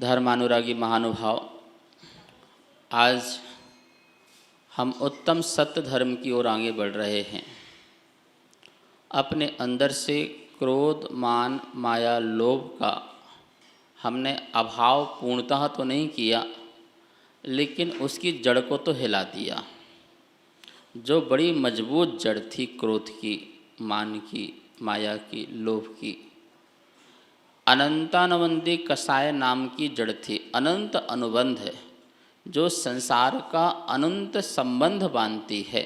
धर्मानुरागी महानुभाव, आज हम उत्तम सत्य धर्म की ओर आगे बढ़ रहे हैं। अपने अंदर से क्रोध, मान, माया, लोभ का हमने अभाव पूर्णतः तो नहीं किया, लेकिन उसकी जड़ को तो हिला दिया। जो बड़ी मजबूत जड़ थी क्रोध की, मान की, माया की, लोभ की, अनंतानुबंधी कषाय नाम की जड़ थी। अनंत अनुबंध है जो संसार का अनंत संबंध बांधती है।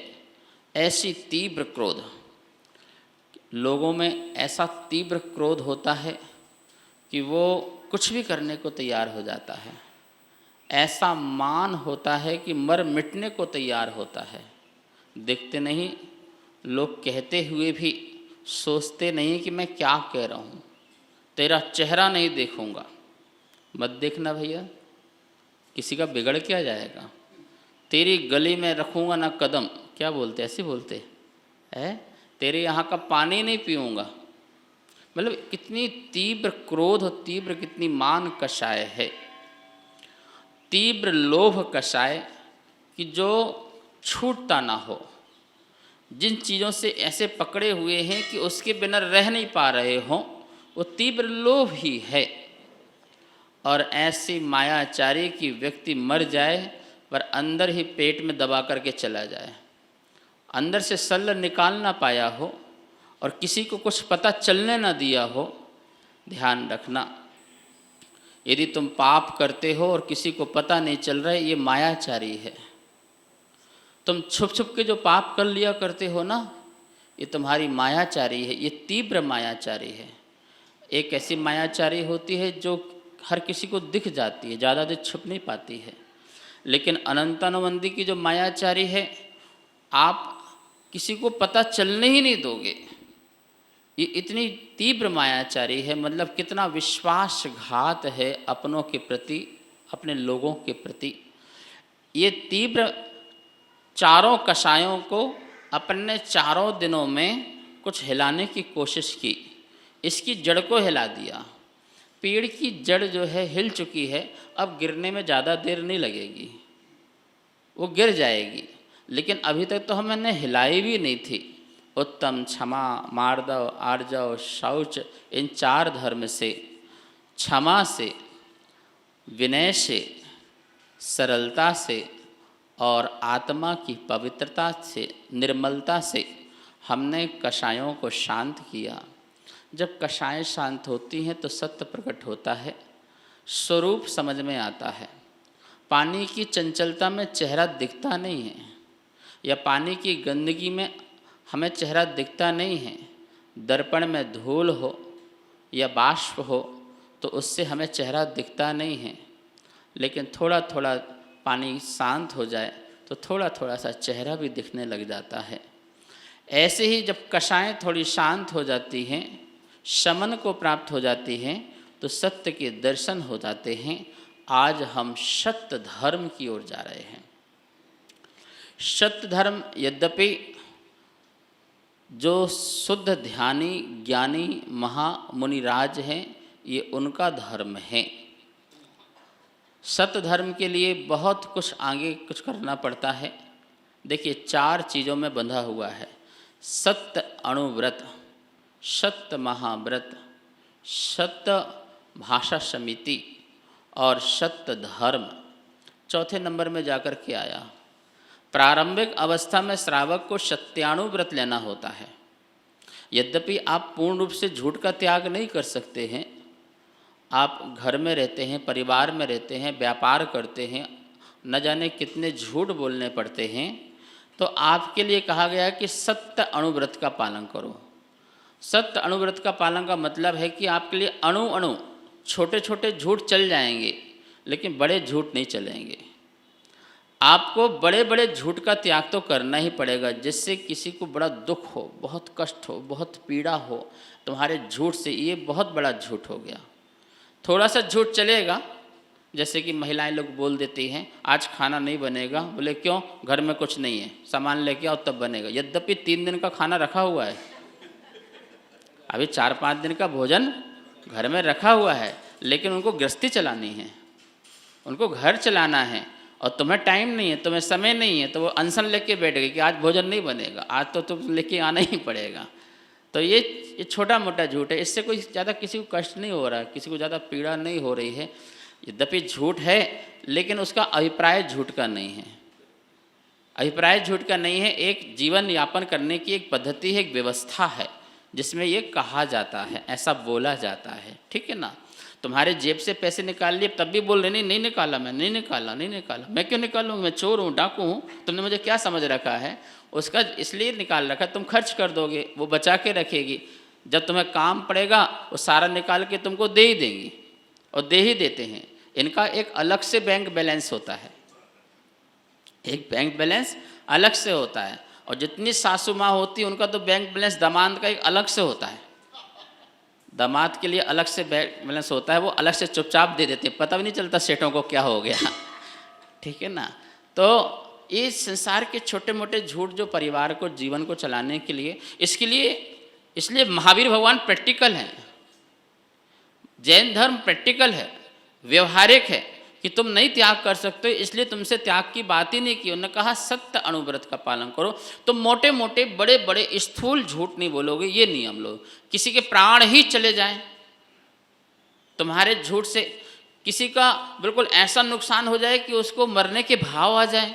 ऐसी तीव्र क्रोध, लोगों में ऐसा तीव्र क्रोध होता है कि वो कुछ भी करने को तैयार हो जाता है। ऐसा मान होता है कि मर मिटने को तैयार होता है। देखते नहीं, लोग कहते हुए भी सोचते नहीं कि मैं क्या कह रहा हूँ, तेरा चेहरा नहीं देखूँगा। मत देखना भैया, किसी का बिगड़ क्या जाएगा। तेरी गली में रखूँगा ना कदम, क्या बोलते, ऐसे बोलते है, तेरे यहाँ का पानी नहीं पीऊँगा। मतलब कितनी तीव्र क्रोध और तीव्र कितनी मान कषाय है, तीव्र लोभ कषाय कि जो छूटता ना हो। जिन चीज़ों से ऐसे पकड़े हुए हैं कि उसके बिना रह नहीं पा रहे हों, वो तीव्र लोभ ही है। और ऐसी मायाचारी की व्यक्ति मर जाए पर अंदर ही पेट में दबा करके चला जाए, अंदर से सल्ल निकाल ना पाया हो और किसी को कुछ पता चलने ना दिया हो। ध्यान रखना, यदि तुम पाप करते हो और किसी को पता नहीं चल रहा है, ये मायाचारी है। तुम छुप छुप के जो पाप कर लिया करते हो ना, ये तुम्हारी मायाचारी है, ये तीव्र मायाचारी है। एक ऐसी मायाचारी होती है जो हर किसी को दिख जाती है, ज़्यादा देर छुप नहीं पाती है। लेकिन अनंतानुबंधी की जो मायाचारी है, आप किसी को पता चलने ही नहीं दोगे। ये इतनी तीव्र मायाचारी है, मतलब कितना विश्वासघात है अपनों के प्रति, अपने लोगों के प्रति। ये तीव्र चारों कषायों को अपने चारों दिनों में कुछ हिलाने की कोशिश की, इसकी जड़ को हिला दिया। पेड़ की जड़ जो है हिल चुकी है, अब गिरने में ज़्यादा देर नहीं लगेगी, वो गिर जाएगी। लेकिन अभी तक तो हमने हिलाई भी नहीं थी। उत्तम, क्षमा, मार्दव, आर्जव, शौच, इन चार धर्म से, क्षमा से, विनय से, सरलता से और आत्मा की पवित्रता से, निर्मलता से हमने कषायों को शांत किया। जब कषाय शांत होती हैं तो सत्य प्रकट होता है, स्वरूप समझ में आता है। पानी की चंचलता में चेहरा दिखता नहीं है, या पानी की गंदगी में हमें चेहरा दिखता नहीं है। दर्पण में धूल हो या बाष्प हो तो उससे हमें चेहरा दिखता नहीं है। लेकिन थोड़ा थोड़ा पानी शांत हो जाए तो थोड़ा थोड़ा सा चेहरा भी दिखने लग जाता है। ऐसे ही जब कषायें थोड़ी शांत हो जाती हैं, शमन को प्राप्त हो जाती हैं, तो सत्य के दर्शन हो जाते हैं। आज हम सत्य धर्म की ओर जा रहे हैं। सत्य धर्म यद्यपि जो शुद्ध ध्यानी ज्ञानी महामुनिराज हैं, ये उनका धर्म है। सत्य धर्म के लिए बहुत कुछ आगे कुछ करना पड़ता है। देखिए, चार चीज़ों में बंधा हुआ है: सत्य अणुव्रत, सत्य महाव्रत, सत्य भाषा समिति और सत्य धर्म। चौथे नंबर में जाकर के आया। प्रारंभिक अवस्था में श्रावक को सत्यानुव्रत लेना होता है। यद्यपि आप पूर्ण रूप से झूठ का त्याग नहीं कर सकते हैं। आप घर में रहते हैं, परिवार में रहते हैं, व्यापार करते हैं, न जाने कितने झूठ बोलने पड़ते हैं, तो आपके लिए कहा गया है कि सत्य अणुव्रत का पालन करो। सत्य अणुव्रत का पालन का मतलब है कि आपके लिए अणु अणु छोटे छोटे झूठ चल जाएंगे, लेकिन बड़े झूठ नहीं चलेंगे। आपको बड़े बड़े झूठ का त्याग तो करना ही पड़ेगा, जिससे किसी को बड़ा दुख हो, बहुत कष्ट हो, बहुत पीड़ा हो। तुम्हारे झूठ से ये बहुत बड़ा झूठ हो गया। थोड़ा सा झूठ चलेगा, जैसे कि महिलाएं लोग बोल देती हैं आज खाना नहीं बनेगा। बोले क्यों? घर में कुछ नहीं है, सामान लेके आओ तब बनेगा। यद्यपि 3 दिन का खाना रखा हुआ है, अभी 4-5 दिन का भोजन घर में रखा हुआ है, लेकिन उनको गृहस्थी चलानी है। उनको घर चलाना है और तुम्हें टाइम नहीं है, तुम्हें समय नहीं है, तो वो अनशन लेके बैठ गए कि आज भोजन नहीं बनेगा, आज तो तुम लेके आना ही पड़ेगा। तो ये छोटा मोटा झूठ है, इससे कोई ज़्यादा किसी को कष्ट नहीं हो रहा है, किसी को ज़्यादा पीड़ा नहीं हो रही है। यद्यपि झूठ है लेकिन उसका अभिप्राय झूठ का नहीं है, अभिप्राय झूठ का नहीं है। एक जीवन यापन करने की एक पद्धति है, एक व्यवस्था है जिसमें ये कहा जाता है, ऐसा बोला जाता है, ठीक है ना। तुम्हारे जेब से पैसे निकाल लिए तब भी बोल रहे नहीं निकाला, मैं नहीं निकाला, नहीं निकाला, मैं क्यों निकालूँ, मैं चोर हूँ, डाकू हूँ, तुमने मुझे क्या समझ रखा है। उसका इसलिए निकाल रखा, तुम खर्च कर दोगे, वो बचा के रखेगी, जब तुम्हें काम पड़ेगा वो सारा निकाल के तुमको दे ही देंगी, और दे ही देते हैं। इनका एक अलग से बैंक बैलेंस होता है, एक बैंक बैलेंस अलग से होता है। और जितनी सासू माँ होती है उनका तो बैंक बैलेंस दामाद का एक अलग से होता है, दामाद के लिए अलग से बैंक बैलेंस होता है, वो अलग से चुपचाप दे देते हैं, पता भी नहीं चलता सेठों को क्या हो गया, ठीक है ना। तो इस संसार के छोटे मोटे झूठ जो परिवार को, जीवन को चलाने के लिए, इसलिए महावीर भगवान प्रैक्टिकल हैं, जैन धर्म प्रैक्टिकल है, व्यवहारिक है कि तुम नहीं त्याग कर सकते, इसलिए तुमसे त्याग की बात ही नहीं की। उन्होंने कहा सत्य अनुव्रत का पालन करो। तुम मोटे मोटे बड़े बड़े स्थूल झूठ नहीं बोलोगे, ये नियम लो। किसी के प्राण ही चले जाएं तुम्हारे झूठ से, किसी का बिल्कुल ऐसा नुकसान हो जाए कि उसको मरने के भाव आ जाए,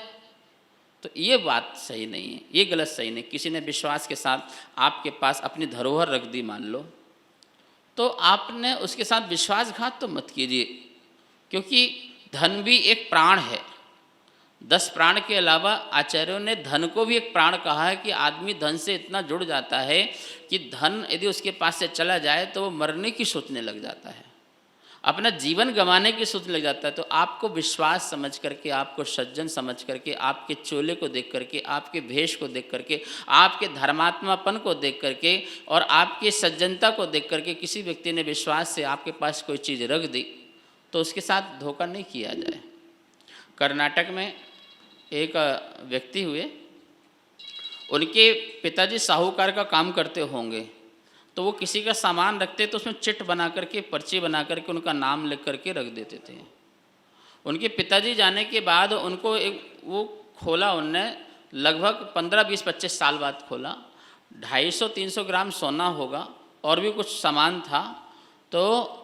तो ये बात सही नहीं है, ये गलत सही नहीं। किसी ने विश्वास के साथ आपके पास अपनी धरोहर रख दी मान लो, तो आपने उसके साथ विश्वासघात तो मत कीजिए, क्योंकि धन भी एक प्राण है। 10 प्राण के अलावा आचार्यों ने धन को भी एक प्राण कहा है कि आदमी धन से इतना जुड़ जाता है कि धन यदि उसके पास से चला जाए तो वो मरने की सोचने लग जाता है, अपना जीवन गंवाने की सोचने लग जाता है। तो आपको विश्वास समझ करके, आपको सज्जन समझ करके, आपके चोले को देख करके, आपके भेष को देख करके, आपके धर्मात्मापन को देख करके और आपकी सज्जनता को देख करके किसी व्यक्ति ने विश्वास से आपके पास कोई चीज़ रख दी तो उसके साथ धोखा नहीं किया जाए। कर्नाटक में एक व्यक्ति हुए, उनके पिताजी साहूकार का काम करते होंगे, तो वो किसी का सामान रखते तो उसमें चिट बना करके, पर्ची बना करके उनका नाम लिख करके रख देते थे। उनके पिताजी जाने के बाद उनको वो खोला, उनने लगभग 15, 20, 25 साल बाद खोला। 250-300 ग्राम सोना होगा और भी कुछ सामान था। तो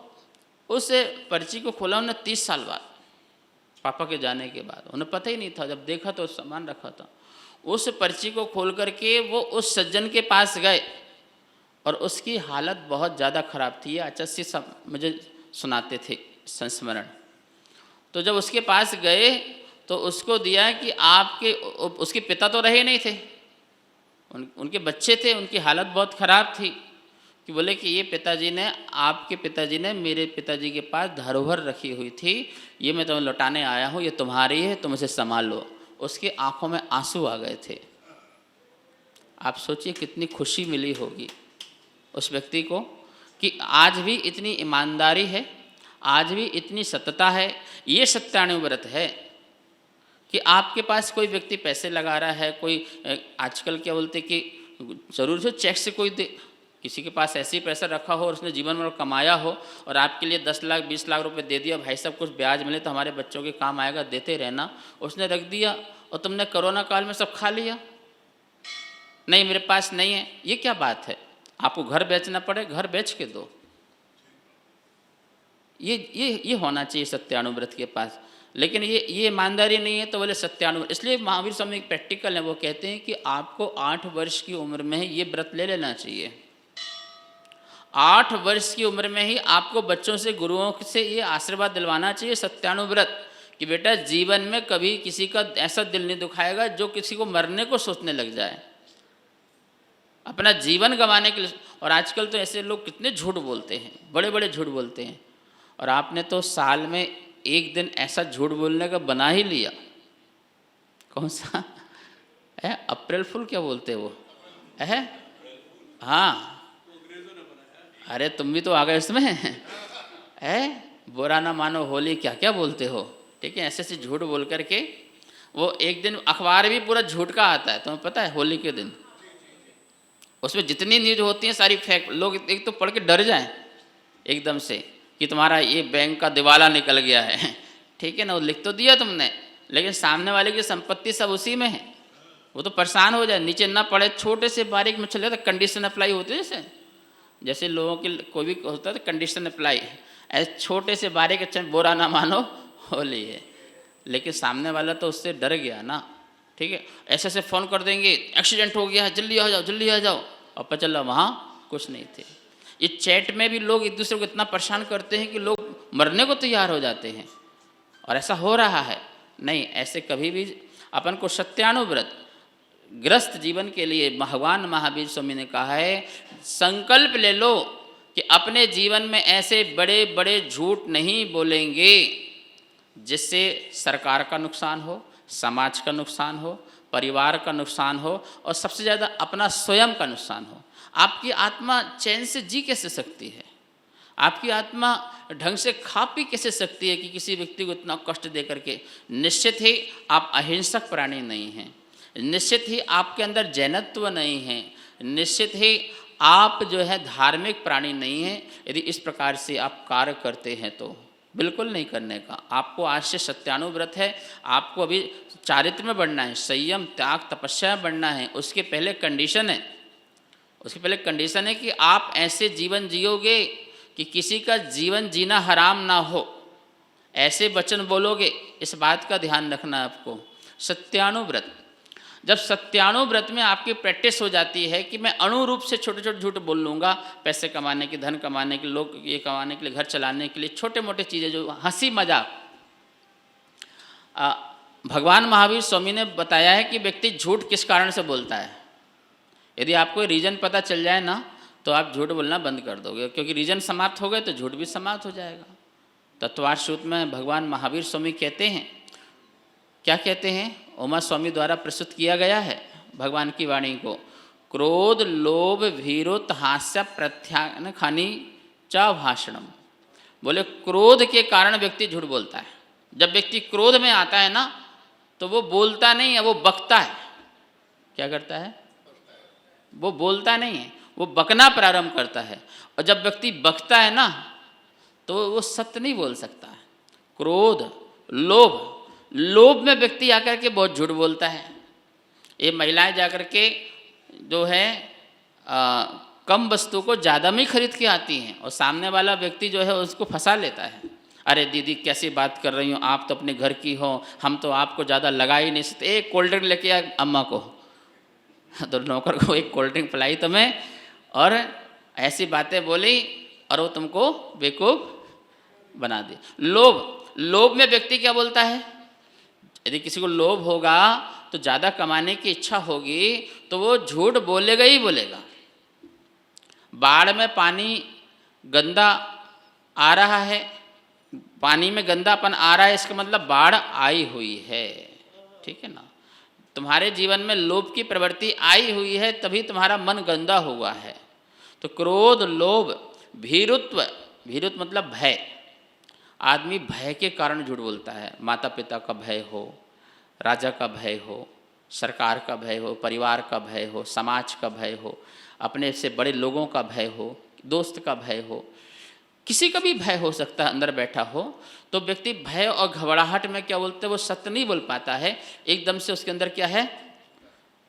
उस पर्ची को खोला उन्होंने 30 साल बाद, पापा के जाने के बाद। उन्हें पता ही नहीं था, जब देखा तो सामान रखा था। उस पर्ची को खोल करके वो उस सज्जन के पास गए और उसकी हालत बहुत ज़्यादा ख़राब थी। ये आचार्य सब मुझे सुनाते थे संस्मरण। तो जब उसके पास गए तो उसको दिया कि उसके पिता तो रहे नहीं थे, उनके बच्चे थे, उनकी हालत बहुत ख़राब थी, कि बोले कि ये पिताजी ने, आपके पिताजी ने मेरे पिताजी के पास धरोहर रखी हुई थी, ये मैं तुम्हें लौटाने आया हूँ, ये तुम्हारी है, तुम इसे संभाल लो। उसकी आंखों में आंसू आ गए थे। आप सोचिए कितनी खुशी मिली होगी उस व्यक्ति को कि आज भी इतनी ईमानदारी है, आज भी इतनी सत्यता है। ये सत्यानुव्रत है कि आपके पास कोई व्यक्ति पैसे लगा रहा है, कोई आजकल क्या बोलते कि ज़रूर से चेक से कोई दे, किसी के पास ऐसे ही पैसा रखा हो और उसने जीवन में कमाया हो और आपके लिए 10 लाख 20 लाख रुपए दे दिया, भाई साहब कुछ ब्याज मिले तो हमारे बच्चों के काम आएगा, देते रहना, उसने रख दिया और तुमने कोरोना काल में सब खा लिया। नहीं मेरे पास नहीं है, ये क्या बात है? आपको घर बेचना पड़े, घर बेच के दो। ये होना चाहिए सत्यानुव्रत के पास। लेकिन ये ईमानदारी नहीं है तो बोले सत्यानुव्रत। इसलिए महावीर स्वामी एक प्रैक्टिकल है, वो कहते हैं कि आपको 8 वर्ष की उम्र में ही ये व्रत ले लेना चाहिए। 8 वर्ष की उम्र में ही आपको बच्चों से, गुरुओं से ये आशीर्वाद दिलवाना चाहिए सत्यानुव्रत कि बेटा जीवन में कभी किसी का ऐसा दिल नहीं दुखाएगा जो किसी को मरने को सोचने लग जाए, अपना जीवन गंवाने के लिए। और आजकल तो ऐसे लोग कितने झूठ बोलते हैं, बड़े बड़े झूठ बोलते हैं। और आपने तो साल में एक दिन ऐसा झूठ बोलने का बना ही लिया। कौन सा है? अप्रैल फुल क्या बोलते हैं वो है? हाँ, अरे तुम भी तो आ गए उसमें है। बुरा ना मानो होली, क्या क्या बोलते हो, ठीक है। ऐसे ऐसे झूठ बोल करके वो एक दिन अखबार भी पूरा झूठ का आता है, तुम्हें पता है? होली के दिन उसमें जितनी न्यूज होती है सारी फेक। लोग एक तो पढ़ के डर जाएं एकदम से कि तुम्हारा ये बैंक का दिवाला निकल गया है, ठीक है ना, वो लिख तो दिया तुमने, लेकिन सामने वाले की संपत्ति सब उसी में है, वो तो परेशान हो जाए, नीचे ना पड़े। छोटे से बारीक में चले तो कंडीशन अप्लाई होती है, जैसे जैसे लोगों की कोई भी होता है तो कंडीशन अप्लाई, ऐसे छोटे से बारीक अच्छा बुरा ना मानो होली है, लेकिन सामने वाला तो उससे डर गया ना। ठीक है, ऐसे ऐसे फ़ोन कर देंगे, एक्सीडेंट हो गया, जल्दी आ जाओ जल्दी आ जाओ, और पता चला वहाँ कुछ नहीं थे। ये चैट में भी लोग एक दूसरे को इतना परेशान करते हैं कि लोग मरने को तैयार हो जाते हैं, और ऐसा हो रहा है। नहीं, ऐसे कभी भी अपन को सत्यानुव्रत ग्रस्त जीवन के लिए भगवान महावीर स्वामी ने कहा है, संकल्प ले लो कि अपने जीवन में ऐसे बड़े बड़े झूठ नहीं बोलेंगे जिससे सरकार का नुकसान हो, समाज का नुकसान हो, परिवार का नुकसान हो, और सबसे ज़्यादा अपना स्वयं का नुकसान हो। आपकी आत्मा चैन से जी कैसे सकती है, आपकी आत्मा ढंग से खा पी कैसे सकती है कि किसी व्यक्ति को इतना कष्ट दे करके। निश्चित ही आप अहिंसक प्राणी नहीं हैं, निश्चित ही आपके अंदर जैनत्व नहीं है, निश्चित ही आप जो है धार्मिक प्राणी नहीं हैं। यदि इस प्रकार से आप कार्य करते हैं तो बिल्कुल नहीं करने का। आपको आज से सत्यानुव्रत है, आपको अभी चारित्र में बढ़ना है, संयम त्याग तपस्या बढ़ना है। उसके पहले कंडीशन है, उसके पहले कंडीशन है कि आप ऐसे जीवन जियोगे कि किसी का जीवन जीना हराम ना हो, ऐसे वचन बोलोगे। इस बात का ध्यान रखना है आपको। सत्यानुव्रत, जब सत्यानुव्रत में आपकी प्रैक्टिस हो जाती है कि मैं अनुरूप से छोटे छोटे झूठ बोल लूँगा, पैसे कमाने की, धन कमाने के, लोग ये कमाने के लिए, घर चलाने के लिए, छोटे मोटे चीज़ें जो हंसी मजाक। भगवान महावीर स्वामी ने बताया है कि व्यक्ति झूठ किस कारण से बोलता है। यदि आपको रीजन पता चल जाए ना तो आप झूठ बोलना बंद कर दोगे, क्योंकि रीजन समाप्त हो गए तो झूठ भी समाप्त हो जाएगा। तत्वार्थ सूत्र में भगवान महावीर स्वामी कहते हैं, क्या कहते हैं, उमा स्वामी द्वारा प्रस्तुत किया गया है भगवान की वाणी को। क्रोध लोभ भीरुत हास्य प्रत्यान खानी च भाषणम। बोले क्रोध के कारण व्यक्ति झूठ बोलता है। जब व्यक्ति क्रोध में आता है ना तो वो बोलता नहीं है, वो बकता है। क्या करता है, वो बोलता नहीं है, वो बकना प्रारंभ करता है। और जब व्यक्ति बकता है ना तो वो सत्य नहीं बोल सकता है। क्रोध लोभ, लोभ में व्यक्ति आकर के बहुत झूठ बोलता है। ये महिलाएं जाकर के जो है कम वस्तु को ज़्यादा में खरीद के आती हैं, और सामने वाला व्यक्ति जो है उसको फंसा लेता है। अरे दीदी कैसी बात कर रही हो, आप तो अपने घर की हो, हम तो आपको ज़्यादा लगा ही नहीं सकते। एक कोल्ड ड्रिंक लेके आ अम्मा को, तो नौकर को एक कोल्ड ड्रिंक पिलाई तुम्हें, और ऐसी बातें बोली और वो तुमको बेवकूफ़ बना दी। लोभ, लोभ में व्यक्ति क्या बोलता है, यदि किसी को लोभ होगा तो ज़्यादा कमाने की इच्छा होगी तो वो झूठ बोलेगा ही बोलेगा। बाढ़ में पानी गंदा आ रहा है, पानी में गंदापन आ रहा है, इसका मतलब बाढ़ आई हुई है। ठीक है ना, तुम्हारे जीवन में लोभ की प्रवृत्ति आई हुई है, तभी तुम्हारा मन गंदा हुआ है। तो क्रोध लोभ भीरुत्व, भीरुत्व मतलब भय। आदमी भय के कारण झूठ बोलता है। माता पिता का भय हो, राजा का भय हो, सरकार का भय हो, परिवार का भय हो, समाज का भय हो, अपने से बड़े लोगों का भय हो, दोस्त का भय हो, किसी का भी भय हो सकता है अंदर बैठा हो। तो व्यक्ति भय और घबराहट में क्या बोलते हैं, वो सत्य नहीं बोल पाता है। एकदम से उसके अंदर क्या है,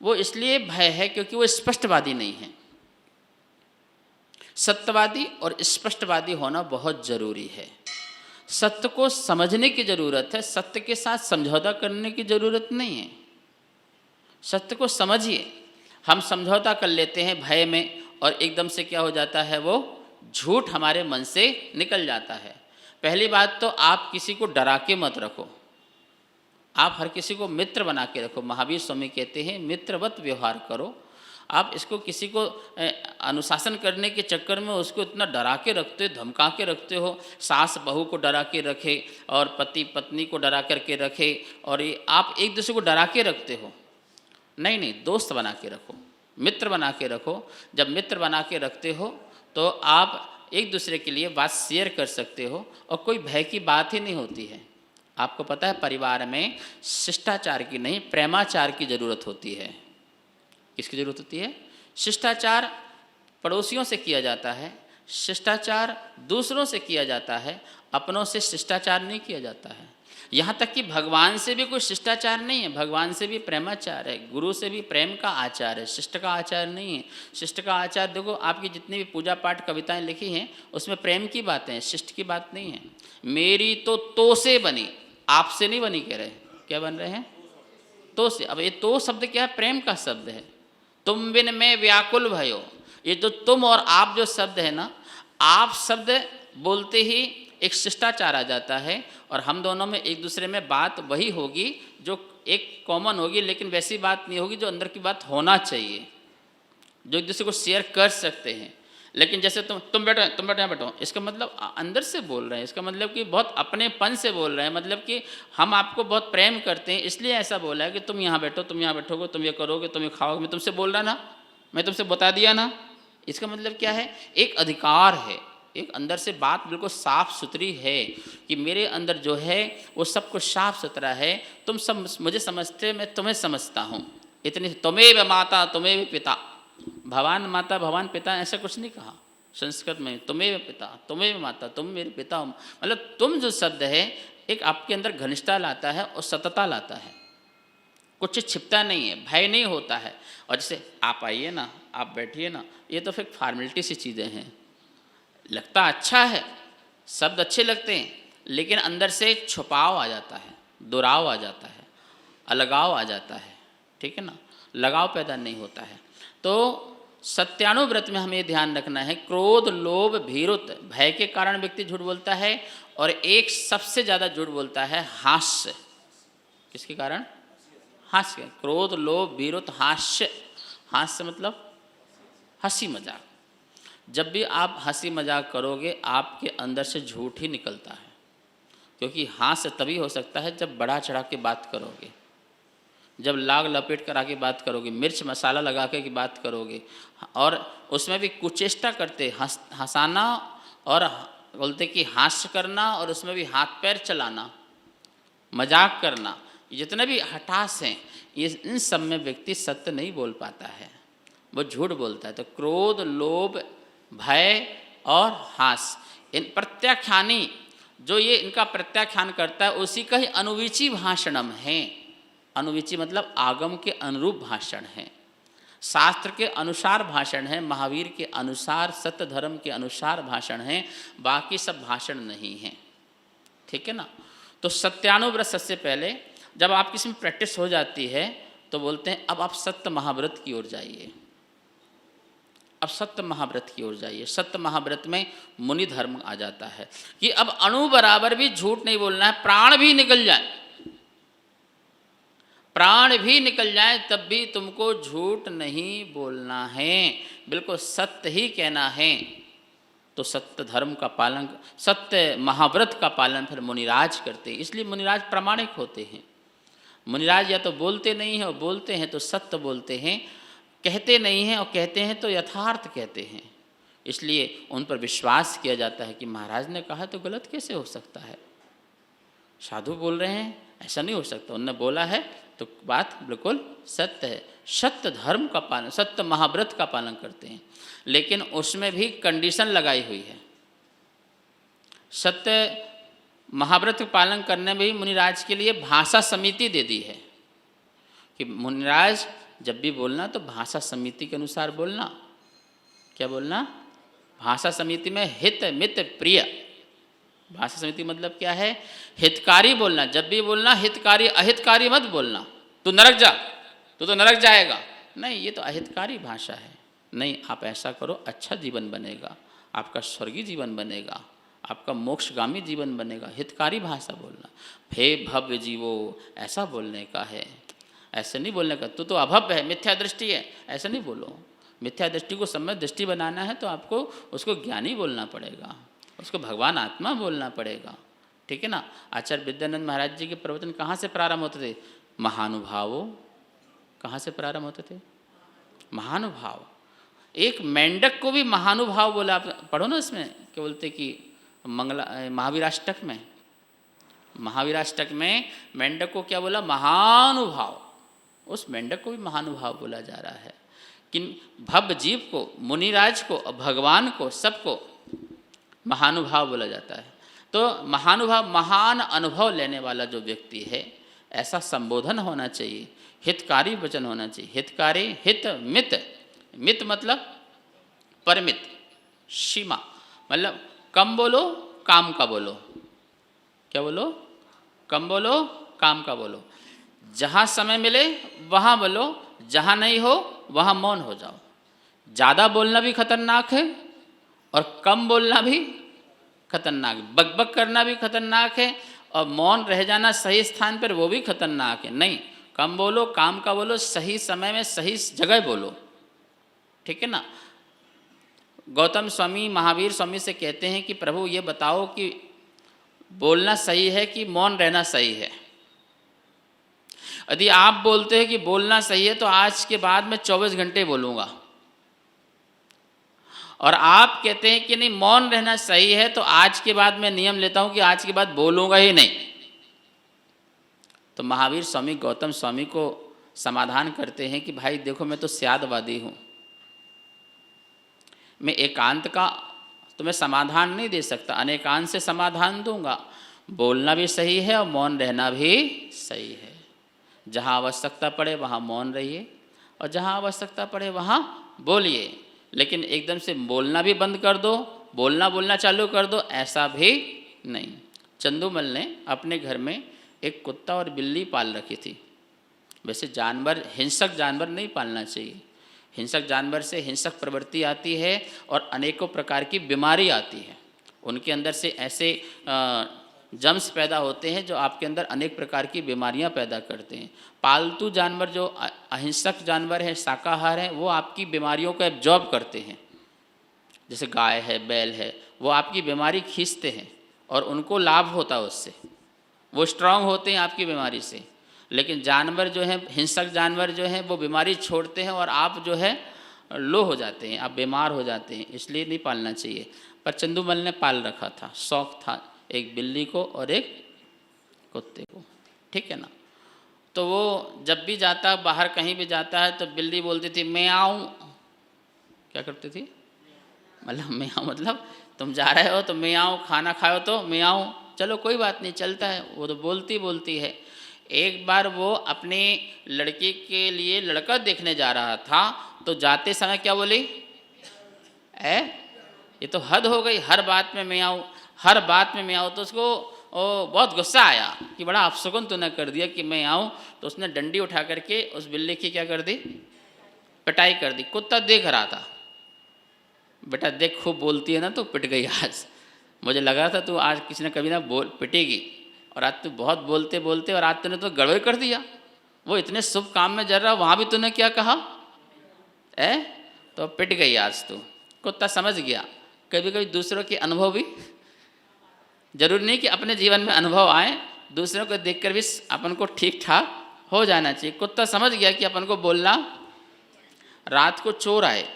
वो इसलिए भय है क्योंकि वो स्पष्टवादी नहीं है। सत्यवादी और स्पष्टवादी होना बहुत जरूरी है। सत्य को समझने की जरूरत है, सत्य के साथ समझौता करने की जरूरत नहीं है। सत्य को समझिए। हम समझौता कर लेते हैं भय में, और एकदम से क्या हो जाता है, वो झूठ हमारे मन से निकल जाता है। पहली बात तो आप किसी को डरा के मत रखो, आप हर किसी को मित्र बना के रखो। महावीर स्वामी कहते हैं मित्रवत व्यवहार करो। आप इसको किसी को अनुशासन करने के चक्कर में उसको इतना डरा के रखते हो, धमका के रखते हो। सास बहू को डरा के रखे और पति पत्नी को डरा करके रखे, और ये आप एक दूसरे को डरा के रखते हो। नहीं नहीं, दोस्त बना के रखो, मित्र बना के रखो। जब मित्र बना के रखते हो तो आप एक दूसरे के लिए बात शेयर कर सकते हो, और कोई भय की बात ही नहीं होती है। आपको पता है परिवार में शिष्टाचार की नहीं, प्रेमाचार की ज़रूरत होती है। किसकी ज़रूरत होती है? शिष्टाचार पड़ोसियों से किया जाता है, शिष्टाचार दूसरों से किया जाता है, अपनों से शिष्टाचार नहीं किया जाता है। यहाँ तक कि भगवान से भी कोई शिष्टाचार नहीं है, भगवान से भी प्रेमाचार है, गुरु से भी प्रेम का आचार है, शिष्ट का आचार नहीं है। शिष्ट का आचार देखो, आपकी जितनी भी पूजा पाठ कविताएं लिखी हैं उसमें प्रेम की बातें हैं, शिष्ट की बात नहीं है। मेरी तो से बनी, आपसे नहीं बनी कह रहे, क्या बन रहे हैं? तो से। अब ये तो शब्द क्या है? प्रेम का शब्द है। तुम बिन मैं व्याकुल भयो, ये जो तुम और आप जो शब्द है ना, आप शब्द बोलते ही एक शिष्टाचार आ जाता है, और हम दोनों में एक दूसरे में बात वही होगी जो एक कॉमन होगी, लेकिन वैसी बात नहीं होगी जो अंदर की बात होना चाहिए, जो एक दूसरे को शेयर कर सकते हैं। लेकिन जैसे तुम बैठो यहाँ बैठो, इसका मतलब अंदर से बोल रहे हैं, इसका मतलब कि बहुत अपनेपन से बोल रहे हैं, मतलब कि हम आपको बहुत प्रेम करते हैं इसलिए ऐसा बोला है कि तुम यहाँ बैठो, तुम यहाँ बैठोगे, तुम ये करोगे, तुम ये खाओगे। मैं तुमसे बोल रहा ना, मैं तुमसे बता दिया ना। इसका मतलब क्या है? एक अधिकार है, एक अंदर से बात बिल्कुल साफ़ सुथरी है कि मेरे अंदर जो है वो सब कुछ साफ सुथरा है। तुम सब मुझे समझते, मैं तुम्हें समझता हूँ। इतनी त्वमेव माता त्वमेव पिता, भगवान माता भगवान पिता ऐसा कुछ नहीं कहा संस्कृत में। त्वमेव पिता त्वमेव माता, तुम मेरे पिता हो। मतलब तुम जो शब्द है एक आपके अंदर घनिष्ठता लाता है और सतता लाता है, कुछ छिपता नहीं है, भय नहीं होता है। और जैसे आप आइए ना, आप बैठिए ना, ये तो फिर फॉर्मेलिटी सी चीज़ें हैं। लगता अच्छा है, शब्द अच्छे लगते हैं, लेकिन अंदर से छुपाव आ जाता है, दुराव आ जाता है, अलगाव आ जाता है, ठीक है ना, लगाव पैदा नहीं होता है। तो सत्यानुव्रत में हमें ध्यान रखना है, क्रोध लोभ भीरुत, भय के कारण व्यक्ति झूठ बोलता है, और एक सबसे ज़्यादा झूठ बोलता है हास्य। किसके कारण? हास्य। क्रोध लोभ भीरुत हास्य। हास्य मतलब हंसी मजाक। जब भी आप हंसी मजाक करोगे आपके अंदर से झूठ ही निकलता है, क्योंकि हास्य तभी हो सकता है जब बढ़ा चढ़ा के बात करोगे, जब लाग लपेट कर आके बात करोगे, मिर्च मसाला लगा के की बात करोगे, और उसमें भी कुचेष्टा करते, हंसाना और बोलते कि हास्य करना, और उसमें भी हाथ पैर चलाना, मजाक करना, जितने भी हठास हैं, ये इन सब में व्यक्ति सत्य नहीं बोल पाता है, वो झूठ बोलता है। तो क्रोध लोभ भय और हास, इन प्रत्याख्यानी, जो ये इनका प्रत्याख्यान करता है उसी का ही अनुविची भाषणम है। अनुविची मतलब आगम के अनुरूप भाषण है, शास्त्र के अनुसार भाषण है, महावीर के अनुसार, सत्य धर्म के अनुसार भाषण है, बाकी सब भाषण नहीं है, ठीक है ना। तो सत्यानुव्रत सबसे पहले जब आप किसी में प्रैक्टिस हो जाती है तो बोलते हैं अब आप सत्य महाव्रत की ओर जाइए, अब सत्य महाव्रत की ओर जाइए। सत्य महाव्रत में मुनि धर्म आ जाता है कि अब अणु बराबर भी झूठ नहीं बोलना है, प्राण भी निकल जाए, प्राण भी निकल जाए तब भी तुमको झूठ नहीं बोलना है, बिल्कुल सत्य ही कहना है। तो सत्य धर्म का पालन, सत्य महाव्रत का पालन फिर मुनिराज करते हैं, इसलिए मुनिराज प्रामाणिक होते हैं। मुनिराज या तो बोलते नहीं हैं और बोलते हैं तो सत्य बोलते हैं, कहते नहीं हैं और कहते हैं तो यथार्थ कहते हैं, इसलिए उन पर विश्वास किया जाता है कि महाराज ने कहा तो गलत कैसे हो सकता है, साधु बोल रहे हैं ऐसा नहीं हो सकता, उनने बोला है तो बात बिल्कुल सत्य है। सत्य धर्म का पालन, सत्य महाव्रत का पालन करते हैं, लेकिन उसमें भी कंडीशन लगाई हुई है। सत्य महाव्रत का पालन करने में भी मुनिराज के लिए भाषा समिति दे दी है कि मुनिराज जब भी बोलना तो भाषा समिति के अनुसार बोलना। क्या बोलना? भाषा समिति में हित मित प्रिय। भाषा समिति मतलब क्या है? हितकारी बोलना, जब भी बोलना हितकारी, अहितकारी मत बोलना। तू नरक जा, तू तो नरक जाएगा, नहीं, ये तो अहितकारी भाषा है। नहीं, आप ऐसा करो, अच्छा जीवन बनेगा, आपका स्वर्गीय जीवन बनेगा, आपका मोक्षगामी जीवन बनेगा। हितकारी भाषा बोलना। हे भव्य जीवो, ऐसा बोलने का है, ऐसे नहीं बोलने का। तू तो अभव्य है, मिथ्या दृष्टि है, ऐसा नहीं बोलो। मिथ्या दृष्टि को सम्यक दृष्टि बनाना है तो आपको उसको ज्ञानी बोलना पड़ेगा, उसको भगवान आत्मा बोलना पड़ेगा, ठीक है ना। आचार्य विद्यानंद महाराज जी के प्रवचन कहाँ से प्रारंभ होते थे? महानुभावों। कहाँ से प्रारंभ होते थे? महानुभाव। एक मेंढक को भी महानुभाव बोला। आप पढ़ो ना, इसमें क्या बोलते कि महावीराष्टक में, महावीराष्टक में मेंढक को क्या बोला? महानुभाव। उस मेंढक को भी महानुभाव बोला जा रहा है कि भव्य जीव को, मुनिराज को, भगवान को, सबको महानुभाव बोला जाता है। तो महानुभाव, महान अनुभव लेने वाला जो व्यक्ति है, ऐसा संबोधन होना चाहिए, हितकारी वचन होना चाहिए। हितकारी, हित, मित, मित मतलब परमित, सीमा, मतलब कम बोलो काम का बोलो। क्या बोलो? कम बोलो काम का बोलो। जहाँ समय मिले वहाँ बोलो, जहाँ नहीं हो वहाँ मौन हो जाओ। ज़्यादा बोलना भी खतरनाक है और कम बोलना भी खतरनाक, बकबक करना भी खतरनाक है, और मौन रह जाना सही स्थान पर वो भी खतरनाक है। नहीं, कम बोलो काम का बोलो, सही समय में सही जगह बोलो, ठीक है ना। गौतम स्वामी महावीर स्वामी से कहते हैं कि प्रभु ये बताओ कि बोलना सही है कि मौन रहना सही है। यदि आप बोलते हैं कि बोलना सही है तो आज के बाद मैं 24 घंटे बोलूँगा, और आप कहते हैं कि नहीं मौन रहना सही है, तो आज के बाद मैं नियम लेता हूँ कि आज के बाद बोलूँगा ही नहीं। तो महावीर स्वामी गौतम स्वामी को समाधान करते हैं कि भाई देखो, मैं तो स्यादवादी हूँ, मैं एकांत का तुम्हें समाधान नहीं दे सकता, अनेकांत से समाधान दूंगा। बोलना भी सही है और मौन रहना भी सही है। जहाँ आवश्यकता पड़े वहाँ मौन रहिए, और जहाँ आवश्यकता पड़े वहाँ बोलिए, लेकिन एकदम से बोलना भी बंद कर दो, बोलना चालू कर दो, ऐसा भी नहीं। चंदूमल ने अपने घर में एक कुत्ता और बिल्ली पाल रखी थी। वैसे जानवर, हिंसक जानवर नहीं पालना चाहिए। हिंसक जानवर से हिंसक प्रवृत्ति आती है और अनेकों प्रकार की बीमारी आती है। उनके अंदर से ऐसे जम्स पैदा होते हैं जो आपके अंदर अनेक प्रकार की बीमारियां पैदा करते हैं। पालतू जानवर जो अहिंसक जानवर हैं, शाकाहार हैं, वो आपकी बीमारियों को एब्जॉर्ब करते हैं। जैसे गाय है, बैल है, वो आपकी बीमारी खींचते हैं और उनको लाभ होता है उससे, वो स्ट्रांग होते हैं आपकी बीमारी से। लेकिन जानवर जो हैं, हिंसक जानवर जो हैं, वो बीमारी छोड़ते हैं और आप जो है लो हो जाते हैं, आप बीमार हो जाते हैं, इसलिए नहीं पालना चाहिए। पर चंदूमल ने पाल रखा था, शौक था, एक बिल्ली को और एक कुत्ते को, ठीक है ना। तो वो जब भी जाता, बाहर कहीं भी जाता है, तो बिल्ली बोलती थी मैं आऊँ। क्या करती थी? मतलब मैं आऊँ, मतलब तुम जा रहे हो तो मैं आऊँ, खाना खाओ तो मैं आऊँ, चलो कोई बात नहीं, चलता है। वो तो बोलती है। एक बार वो अपने लड़के के लिए लड़का देखने जा रहा था, तो जाते समय क्या बोली? ये तो हद हो गई, हर बात में मैं आऊँ, हर बात में मैं आऊँ। तो उसको बहुत गुस्सा आया कि बड़ा अपशगुन तूने कर दिया कि मैं आऊँ। तो उसने डंडी उठा करके उस बिल्ली की क्या कर दी? पिटाई कर दी। कुत्ता देख रहा था, बेटा देख खूब बोलती है ना, तो पिट गई आज। मुझे लगा था तू आज किसी ने कभी ना पिटेगी, और आज तू बहुत बोलते और आज तूने तो गड़बड़ कर दिया। वो इतने शुभ काम में जर रहा, वहाँ भी तूने क्या कहा? तो पिट गई आज तू। कुत्ता समझ गया। कभी कभी दूसरों के अनुभव भी, जरूरी नहीं कि अपने जीवन में अनुभव आए, दूसरों को देखकर भी अपन को ठीक ठाक हो जाना चाहिए। कुत्ता समझ गया कि अपन को बोलना। रात को चोर आए,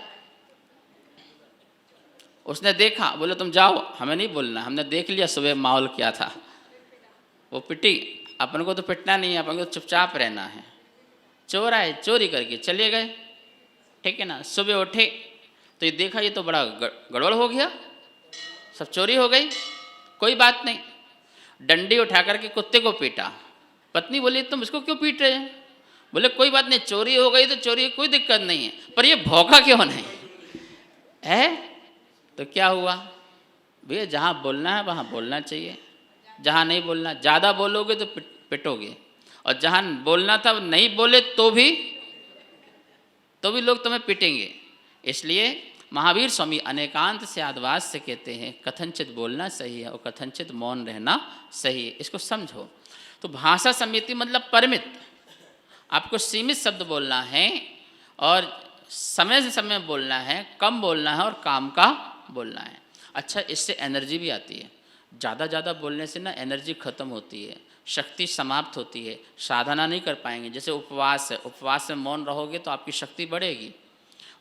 उसने देखा, बोले तुम जाओ, हमें नहीं बोलना, हमने देख लिया सुबह माहौल क्या था। वो पिटी। अपन को तो पिटना नहीं है, अपन को चुपचाप रहना है। चोर आए, चोरी करके चले गए, ठीक है ना। सुबह उठे तो ये देखा, ये तो बड़ा गड़बड़ हो गया, सब चोरी हो गई। कोई बात नहीं, डंडी उठा करके कुत्ते को पीटा। पत्नी बोली तुम इसको क्यों पीट रहे हैं? बोले कोई बात नहीं, चोरी हो गई तो चोरी, कोई दिक्कत नहीं है, पर ये भौंका क्यों नहीं है? तो क्या हुआ भैया, जहाँ बोलना है वहाँ बोलना चाहिए, जहाँ नहीं बोलना, ज़्यादा बोलोगे तो पिटोगे, और जहाँ बोलना था नहीं बोले तो भी लोग तुम्हें पिटेंगे। इसलिए महावीर स्वामी अनेकांत से आदवास से कहते हैं कथनचित बोलना सही है और कथनचित मौन रहना सही है। इसको समझो। तो भाषा समिति मतलब परिमित, आपको सीमित शब्द बोलना है और समय से समय बोलना है, कम बोलना है और काम का बोलना है। अच्छा, इससे एनर्जी भी आती है। ज़्यादा बोलने से ना एनर्जी खत्म होती है, शक्ति समाप्त होती है, साधना नहीं कर पाएंगे। जैसे उपवास है, उपवास में मौन रहोगे तो आपकी शक्ति बढ़ेगी।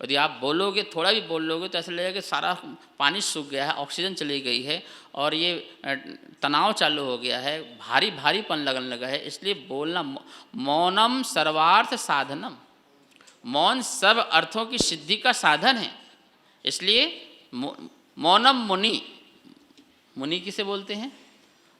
यदि आप बोलोगे, थोड़ा भी बोल लोगे, तो ऐसा लगेगा कि सारा पानी सूख गया है, ऑक्सीजन चली गई है और ये तनाव चालू हो गया है, भारीपन लगने लगा है। इसलिए बोलना, मौनम सर्वार्थ साधनम, मौन सब अर्थों की सिद्धि का साधन है। इसलिए मौनम मुनि, मुनि किसे बोलते हैं?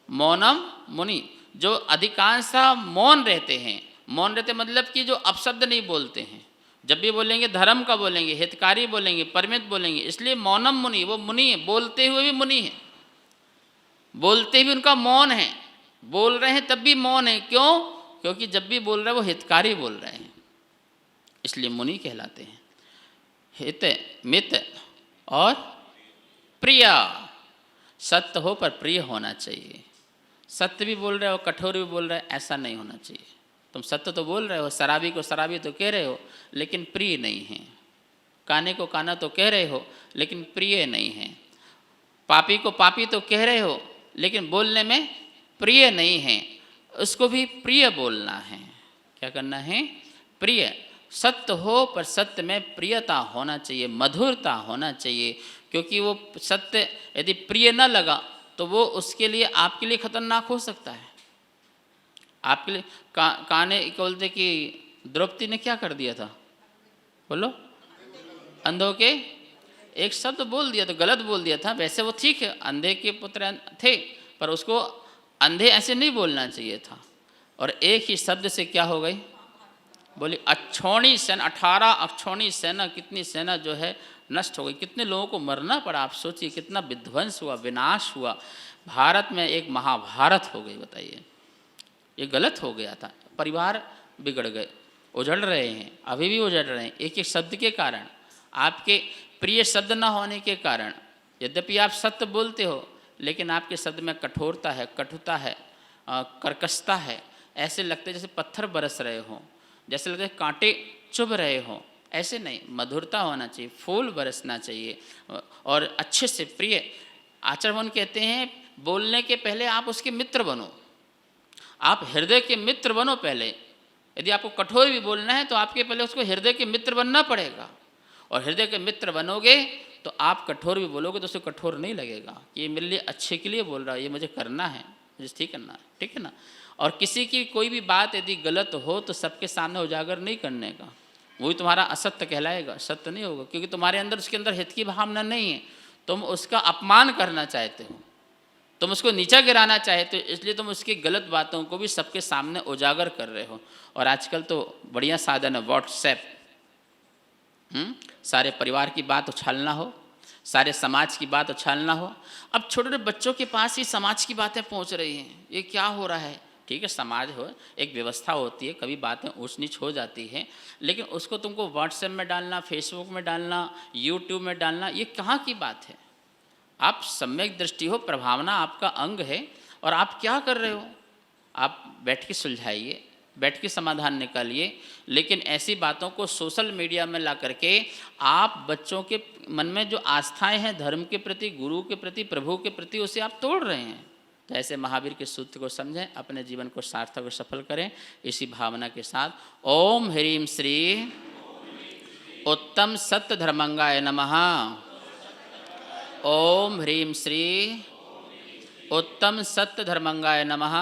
मौनम मुनि, जो अधिकांशतः मौन रहते हैं। मौन रहते मतलब कि जो अपशब्द नहीं बोलते हैं, जब भी बोलेंगे धर्म का बोलेंगे, हितकारी बोलेंगे, परमित बोलेंगे, इसलिए मौनम मुनि, वो मुनि है, बोलते हुए भी मुनि है, बोलते भी उनका मौन है, बोल रहे हैं तब भी मौन है। क्यों? क्योंकि जब भी बोल रहे हैं वो हितकारी बोल रहे हैं, इसलिए मुनि कहलाते हैं। हित, मित और प्रिय, सत्य हो पर प्रिय होना चाहिए। सत्य भी बोल रहे हो, कठोर भी बोल रहे हो, ऐसा नहीं होना चाहिए। तुम सत्य तो बोल रहे हो, शराबी को शराबी तो कह रहे हो, लेकिन प्रिय नहीं है। काने को काना तो कह रहे हो, लेकिन प्रिय नहीं है। पापी को पापी तो कह रहे हो, लेकिन बोलने में प्रिय नहीं है। उसको भी प्रिय बोलना है। क्या करना है? प्रिय। सत्य हो पर सत्य में प्रियता होना चाहिए, मधुरता होना चाहिए, क्योंकि वो सत्य यदि प्रिय न लगा तो वो उसके लिए, आपके लिए खतरनाक हो सकता है। आपके लिए काने बोलते कि द्रौपदी ने क्या कर दिया था, बोलो, अंधों के एक शब्द बोल दिया, तो गलत बोल दिया था। वैसे वो ठीक है, अंधे के पुत्र थे, पर उसको अंधे ऐसे नहीं बोलना चाहिए था। और एक ही शब्द से क्या हो गई, बोली अक्षौणी सेना, 18 अक्षौणी सेना, कितनी सेना जो है नष्ट हो गई, कितने लोगों को मरना पड़ा। आप सोचिए कितना विध्वंस हुआ, विनाश हुआ, भारत में एक महाभारत हो गई। बताइए, ये गलत हो गया था। परिवार बिगड़ गए, उजड़ रहे हैं, अभी भी उजड़ रहे हैं, एक एक शब्द के कारण, आपके प्रिय शब्द न होने के कारण। यद्यपि आप सत्य बोलते हो, लेकिन आपके शब्द में कठोरता है, कटुता है, कर्कशता है। ऐसे लगते जैसे पत्थर बरस रहे हों, जैसे लगते कांटे चुभ रहे हों। ऐसे नहीं, मधुरता होना चाहिए, फूल बरसना चाहिए और अच्छे से प्रिय। आचरण कहते हैं बोलने के पहले आप उसके मित्र बनो, आप हृदय के मित्र बनो पहले। यदि आपको कठोर भी बोलना है तो आपके पहले उसको हृदय के मित्र बनना पड़ेगा, और हृदय के मित्र बनोगे तो आप कठोर भी बोलोगे तो उसे कठोर नहीं लगेगा कि ये मेरे लिए अच्छे के लिए बोल रहा है, ये मुझे करना है, मुझे ठीक करना है, ठीक है ना। और किसी की कोई भी बात यदि गलत हो तो सबके सामने उजागर नहीं करने का, वही तुम्हारा असत्य कहलाएगा, सत्य नहीं होगा, क्योंकि तुम्हारे अंदर, उसके अंदर हित की भावना नहीं है। तुम उसका अपमान करना चाहते हो, तुम उसको नीचा गिराना चाहते हो, इसलिए तुम उसकी गलत बातों को भी सबके सामने उजागर कर रहे हो। और आजकल तो बढ़िया साधन है व्हाट्सएप, सारे परिवार की बात उछालना हो, सारे समाज की बात उछालना हो। अब छोटे छोटे बच्चों के पास ही समाज की बातें पहुंच रही हैं, ये क्या हो रहा है। ठीक है, समाज हो, एक व्यवस्था होती है, कभी बातें ऊंच नीच हो जाती हैं, लेकिन उसको तुमको व्हाट्सएप में डालना, फेसबुक में डालना, यूट्यूब में डालना, ये कहाँ की बात है। आप सम्यक दृष्टि हो, प्रभावना आपका अंग है, और आप क्या कर रहे हो, आप बैठ के सुलझाइए, बैठ के समाधान निकालिए। लेकिन ऐसी बातों को सोशल मीडिया में ला करके आप बच्चों के मन में जो आस्थाएं हैं धर्म के प्रति, गुरु के प्रति, प्रभु के प्रति, उसे आप तोड़ रहे हैं। तो ऐसे महावीर के सूत्र को समझें, अपने जीवन को सार्थक और सफल करें। इसी भावना के साथ ओम ह्रीम श्री उत्तम सत्य धर्मंगाय नमः। ओम ह्रीम श्री उत्तम सत्य धर्मंगाय नमः।